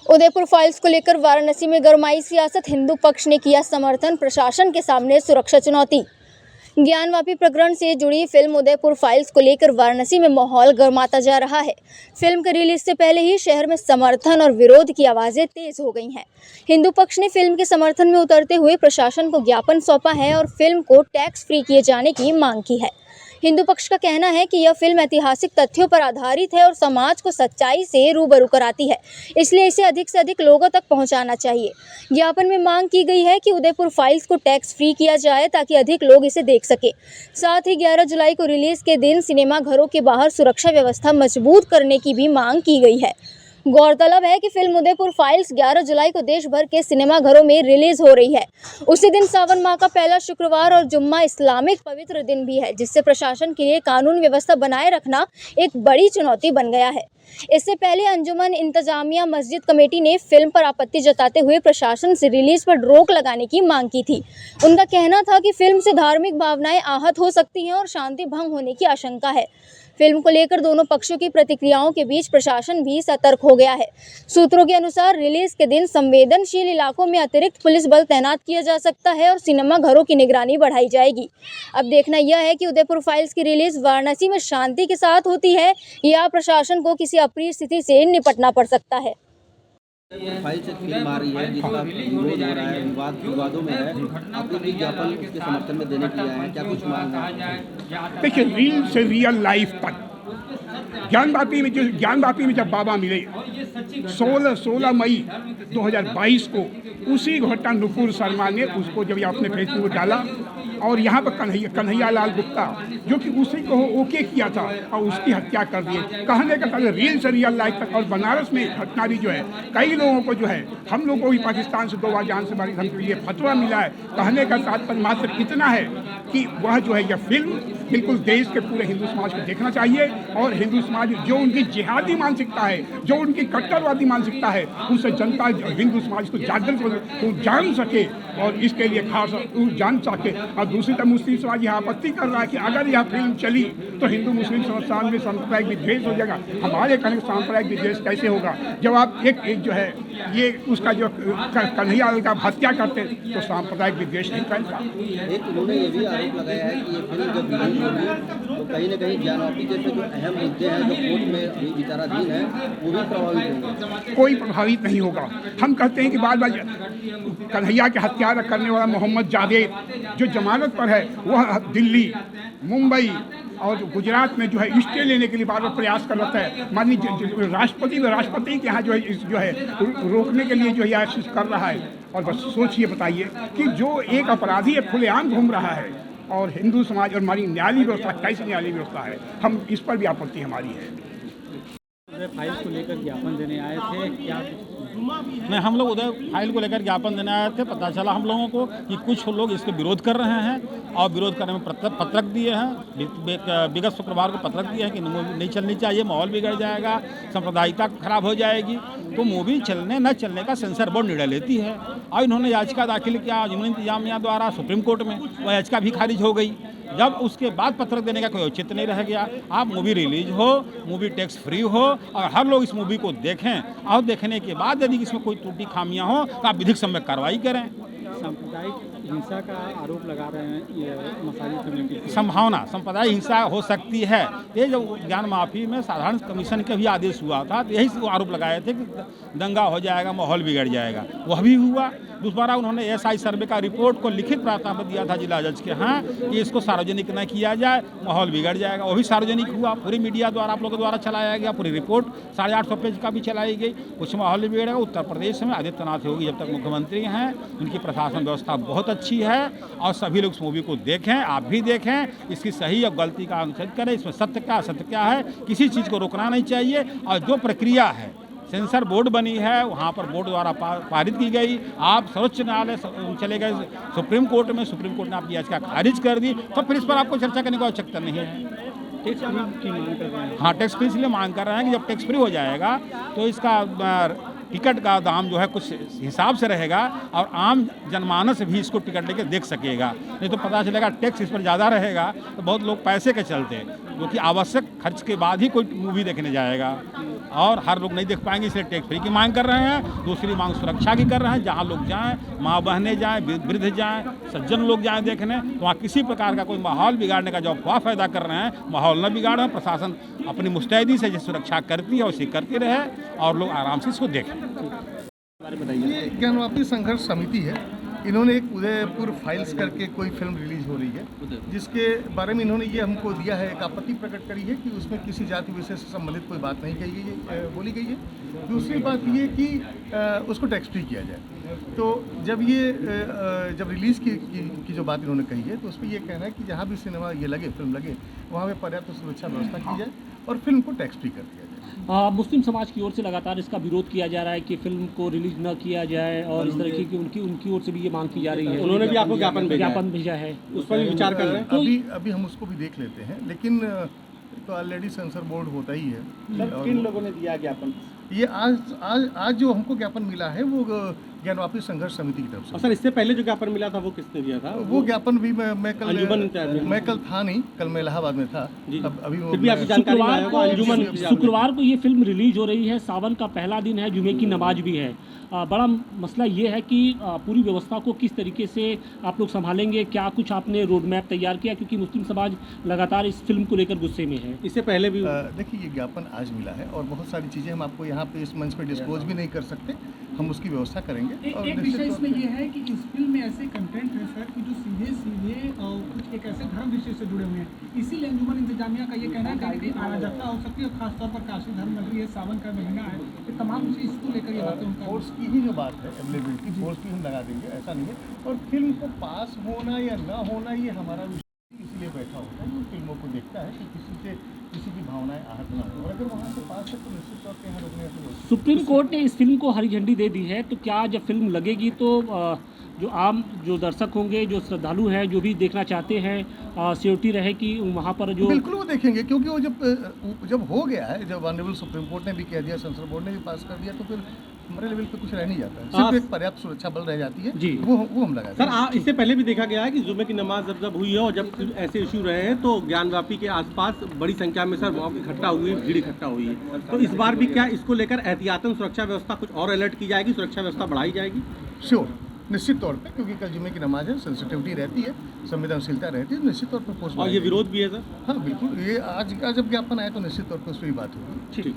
Udaipur files को लेकर वाराणसी में गरमाई सियासत। हिंदू पक्ष ने किया समर्थन, प्रशासन के सामने सुरक्षा चुनौती। ज्ञानवापी प्रकरण से जुड़ी फिल्म उदयपुर फाइल्स को लेकर वाराणसी में माहौल गर्माता जा रहा है। फिल्म के रिलीज से पहले ही शहर में समर्थन और विरोध की आवाजें तेज हो गई हैं। हिंदू पक्ष ने फिल्म के समर्थन में उतरते हुए प्रशासन को ज्ञापन सौंपा है और फिल्म को टैक्स फ्री किए जाने की मांग की है। हिंदू पक्ष का कहना है कि यह फिल्म ऐतिहासिक तथ्यों पर आधारित है और समाज को सच्चाई से रूबरू कराती है, इसलिए इसे अधिक से अधिक लोगों तक पहुंचाना चाहिए। ज्ञापन में मांग की गई है कि उदयपुर फाइल्स को टैक्स फ्री किया जाए ताकि अधिक लोग इसे देख सके। साथ ही 11 जुलाई को रिलीज के दिन सिनेमा घरों के बाहर सुरक्षा व्यवस्था मजबूत करने की भी मांग की गई है। गौरतलब है कि फिल्म उदयपुर फाइल्स 11 जुलाई को देश भर के सिनेमा घरों में रिलीज हो रही है। उसी दिन सावन माह का पहला शुक्रवार और जुम्मा इस्लामिक पवित्र दिन भी है, जिससे प्रशासन के लिए कानून व्यवस्था बनाए रखना एक बड़ी चुनौती बन गया है। इससे पहले अंजुमन इंतजामिया मस्जिद कमेटी ने फिल्म पर आपत्ति जताते हुए प्रशासन से रिलीज पर रोक लगाने की मांग की थी। उनका कहना था कि फिल्म से धार्मिक भावनाएं आहत हो सकती हैं और शांति भंग होने की आशंका है। फिल्म को लेकर दोनों पक्षों की प्रतिक्रियाओं के बीच प्रशासन भी सतर्क हो गया है। सूत्रों के अनुसार रिलीज के दिन संवेदनशील इलाकों में अतिरिक्त पुलिस बल तैनात किया जा सकता है और सिनेमा घरों की निगरानी बढ़ाई जाएगी। अब देखना यह है कि उदयपुर फाइल्स की रिलीज वाराणसी में शांति के साथ होती है या प्रशासन को किसी अप्रिय स्थिति से निपटना पड़ सकता है। फाइल्स एक फिल्म आ रही है जिसका विरोध हो रहा है, विवादों में है। आप लोग विज्ञापन उसके समर्थन में देने के लिए आए हैं, क्या कुछ मांग है? देखिए, रील से रियल लाइफ तक ज्ञानवापी में जब बाबा मिले 16 मई 2022 को, उसी घटना नुपुर शर्मा ने उसको जब अपने फेसबुक पर डाला और यहाँ पर कन्हैया लाल गुप्ता जो कि उसी को ओके किया था और उसकी हत्या कर दिए। कहने का मतलब रील से रियल लाइफ तक। और बनारस में घटना भी जो है, कई लोगों को जो है, हम लोग को भी पाकिस्तान से 2 बार जान से मारी धमकी ये फतवा मिला है। कहने का तात्पर्य मात्र इतना है कि वह जो है यह फिल्म बिल्कुल देश के पूरे हिंदू समाज को देखना चाहिए और हिंदू समाज जो उनकी जिहादी मानसिकता है, जो उनकी कट्टरवादी मानसिकता है, उससे जनता हिंदू समाज को जागृत जान सके और इसके लिए खास जान सके। और दूसरी तरफ मुस्लिम समाज यह आपत्ति कर रहा है कि अगर यह फिल्म चली तो हिंदू मुस्लिम समाज में सांप्रदायिक विद्वेष हो जाएगा। हमारे कहने का सांप्रदायिक विद्वेष कैसे होगा जब आप एक जो है ये उसका जो कन्हैया लाल का हत्या करते तो सांप्रदायिक विद्वेष नहीं फैलता। एक उन्होंने ये भी आरोप लगाया है कि ये फिल्म जब रिलीज होगी तो कहीं ना कहीं ज्ञानवापी जैसे जो अहम मुद्दे हैं जो कोर्ट में अभी विचाराधीन है वो भी प्रभावित होंगे। कोई प्रभावित नहीं होगा। हम कहते हैं कि बार बार कन्हैया के हत्या करने वाला मोहम्मद जावेद जो जमानत पर है वह दिल्ली, मुंबई और गुजरात में जो है स्टे लेने के लिए बार बार प्रयास कर रहा है। माननीय राष्ट्रपति के यहाँ जो है रोकने के लिए जो है कोशिश कर रहा है। और बस सोचिए, बताइए कि जो एक अपराधी है खुलेआम घूम रहा है और हिंदू समाज और हमारी न्यायालय व्यवस्था कैसी न्यायालय व्यवस्था है, हम इस पर भी आपत्ति हमारी है। फाइल को लेकर ज्ञापन देने आए थे, क्या नहीं? हम लोग उधर फाइल को लेकर ज्ञापन देने आए थे। पता चला हम लोगों को कि कुछ लोग इसके विरोध कर रहे हैं और विरोध करने में पत्रक दिए हैं। विगत शुक्रवार को पत्रक दिए हैं कि मूवी नहीं चलनी चाहिए, माहौल बिगड़ जाएगा, सांप्रदायिकता खराब हो जाएगी। तो मूवी चलने न चलने का सेंसर बोर्ड निर्णय लेती है और इन्होंने याचिका दाखिल किया अंजुमन इंतजामिया द्वारा सुप्रीम कोर्ट में। वह याचिका भी खारिज हो गई। जब उसके बाद पत्रक देने का कोई औचित्य नहीं रह गया। आप मूवी रिलीज हो, मूवी टैक्स फ्री हो और हर लोग इस मूवी को देखें और देखने के बाद यदि इसमें कोई त्रुटि खामियां हो तो आप विधिक सम्यक कार्रवाई करें। सांप्रदायिक हिंसा का आरोप लगा रहे हैं ये मसाजिद कमेटी। संभावना सांप्रदायिक हिंसा हो सकती है। ये जो ज्ञान माफी में साधारण कमीशन का भी आदेश हुआ था तो यही वो आरोप लगाए थे कि दंगा हो जाएगा, माहौल बिगड़ जाएगा। वह भी हुआ। दूसरा उन्होंने एसआई सर्वे का रिपोर्ट को लिखित प्रार्थना दिया था जिला जज के यहाँ कि इसको सार्वजनिक न किया जाए, माहौल बिगड़ जाएगा। वो भी सार्वजनिक हुआ, पूरी मीडिया द्वारा आप लोगों द्वारा चलाया गया। पूरी रिपोर्ट 850 पेज का भी चलाई गई। कुछ माहौल बिगड़ेगा। उत्तर प्रदेश में आदित्यनाथ योगी जब तक मुख्यमंत्री हैं उनकी प्रशासन व्यवस्था बहुत अच्छी है और सभी लोग इस मूवी को देखें, आप भी देखें, इसकी सही और गलती का अनुच्छेद करें, इसमें सत्य क्या असत्य क्या है, किसी चीज़ को रोकना नहीं चाहिए। और जो प्रक्रिया है, सेंसर बोर्ड बनी है, वहाँ पर बोर्ड द्वारा पारित की गई। आप सर्वोच्च न्यायालय चले गए सुप्रीम कोर्ट में, सुप्रीम कोर्ट ने आपकी याचिका खारिज कर दी, तो फिर इस पर आपको चर्चा करने की आवश्यकता नहीं है। टैक्स फ्री की मांग कर रहे हैं। हाँ, टैक्स फ्री इसलिए मांग कर रहे हैं कि जब टैक्स फ्री हो जाएगा तो इसका टिकट का दाम जो है कुछ हिसाब से रहेगा और आम जनमानस भी इसको टिकट लेके देख सकेगा। नहीं तो पता चलेगा टैक्स इस पर ज़्यादा रहेगा तो बहुत लोग पैसे के चलते क्योंकि आवश्यक खर्च के बाद ही कोई मूवी देखने जाएगा, और हर लोग नहीं देख पाएंगे, इसलिए टैक्स फ्री की मांग कर रहे हैं। दूसरी मांग सुरक्षा की कर रहे हैं, जहाँ लोग जाएँ, माँ बहनें जाएँ, वृद्ध जाएँ, सज्जन लोग जाएँ देखने, तो वहाँ किसी प्रकार का कोई माहौल बिगाड़ने का जो अफवाह पैदा कर रहे हैं, माहौल न बिगाड़ें। प्रशासन अपनी मुस्तैदी से जो सुरक्षा करती है उसे करती रहे और लोग आराम से इसको देखें। ये ज्ञानवापी संघर्ष समिति है। इन्होंने एक उदयपुर फाइल्स करके कोई फिल्म रिलीज हो रही है, जिसके बारे में इन्होंने ये हमको दिया है, एक आपत्ति प्रकट करी है कि उसमें किसी जाति विशेष से संबंधित कोई बात नहीं कही गई, बोली गई है। दूसरी बात ये कि उसको टैक्स फ्री किया जाए। तो जब रिलीज़ की जो बात इन्होंने कही है, तो उस पर ये कहना है कि जहाँ भी सिनेमा ये लगे, फिल्म लगे, वहाँ पर पर्याप्त सुरक्षा व्यवस्था की जाए और फिल्म को टैक्स फ्री कर दिया जाए। मुस्लिम समाज की ओर से लगातार इसका विरोध किया जा रहा है कि फिल्म को रिलीज न किया जाए, और इस तरह की उनकी ओर से भी ये मांग की जा रही है। उन्होंने भी आपको ज्ञापन भेजा है, उस पर भी विचार कर रहे हैं। अभी हम उसको भी देख लेते हैं, लेकिन तो ऑलरेडी सेंसर बोर्ड होता ही है। किन लोगों ने दिया ज्ञापन? ये आज जो हमको ज्ञापन मिला है वो ज्ञानवापी संघर्ष समिति की तरफ से। और सर, इससे पहले जो ज्ञापन मिला था वो किसने दिया था? वो ज्ञापन भी मैं कल था नहीं, कल मैं इलाहाबाद में था। अभी फिर भी आपकी जानकारी में आया होगा, अंजुमन शुक्रवार को ये फिल्म रिलीज हो रही है, सावन का पहला दिन है, जुमे की नमाज भी है। बड़ा मसला ये है कि पूरी व्यवस्था को किस तरीके से आप लोग संभालेंगे, क्या कुछ आपने रोड मैप तैयार किया, क्योंकि मुस्लिम समाज लगातार इस फिल्म को लेकर गुस्से में है। इससे पहले भी देखिए, ये ज्ञापन आज मिला है और बहुत सारी चीज़ें हम आपको यहाँ पे इस मंच पे डिस्क्लोज भी नहीं कर सकते, हम उसकी व्यवस्था करेंगे। और एक विषय इसमें यह है कि इस फिल्म में ऐसे कंटेंट है सर कि जो सीधे कुछ एक ऐसे धर्म विषय से जुड़े हुए हैं, इसीलिए अंजुमन इंतजामिया का ये कहना है कि अराजकता हो सकती है, और खासतौर पर काशी धर्म नगरी है, सावन का महीना है, ये तमाम चीज़ इसको लेकर ये बातें उनका फोर्स की ही जो बात है, अवेलेबिलिटी फोर्स की हम लगा देंगे, ऐसा नहीं है। और फिल्म को पास होना या ना होना ये हमारा विषय इसलिए बैठा होता है, जो फिल्मों को देखता है कि किसी की भावनाएं आहत ना हो, और अगर वहाँ से पास है तो निश्चित तौर पर यहाँ रोकने से। सुप्रीम कोर्ट ने इस फिल्म को हरी झंडी दे दी है, तो क्या जब फिल्म लगेगी तो जो दर्शक होंगे, जो श्रद्धालु हैं, जो भी देखना चाहते हैं, सिक्योरिटी रहे कि वहाँ पर जो बिल्कुल वो देखेंगे, क्योंकि वो जब हो गया है, जब ऑनरेबल सुप्रीम कोर्ट ने भी कह दिया, सेंसर बोर्ड ने भी पास कर दिया, तो फिर हमारे लेवल पे कुछ रह नहीं जाता है, सिर्फ एक पर्याप्त सुरक्षा बल रह जाती है जी। वो हम लगा सर, इससे पहले भी देखा गया है कि जुमे की नमाज जब हुई है और जब ऐसे इशू रहे हैं तो ज्ञानवापी के आसपास बड़ी संख्या में सर वहाँ इकट्ठा हुई, भीड़ इकट्ठा हुई है। तो इस बार भी क्या इसको लेकर एहतियातन सुरक्षा व्यवस्था कुछ और अलर्ट की जाएगी, सुरक्षा व्यवस्था बढ़ाई जाएगी? श्योर, निश्चित तौर पे, क्योंकि कल जुमे की नमाज है, सेंसिटिविटी रहती है, संवेदनशीलता रहती है, निश्चित तौर पर फोर्स। और ये विरोध भी है सर? हाँ बिल्कुल, ये आज का जब ज्ञापन आया तो निश्चित तौर पर उस पर भी बात होगी। ठीक।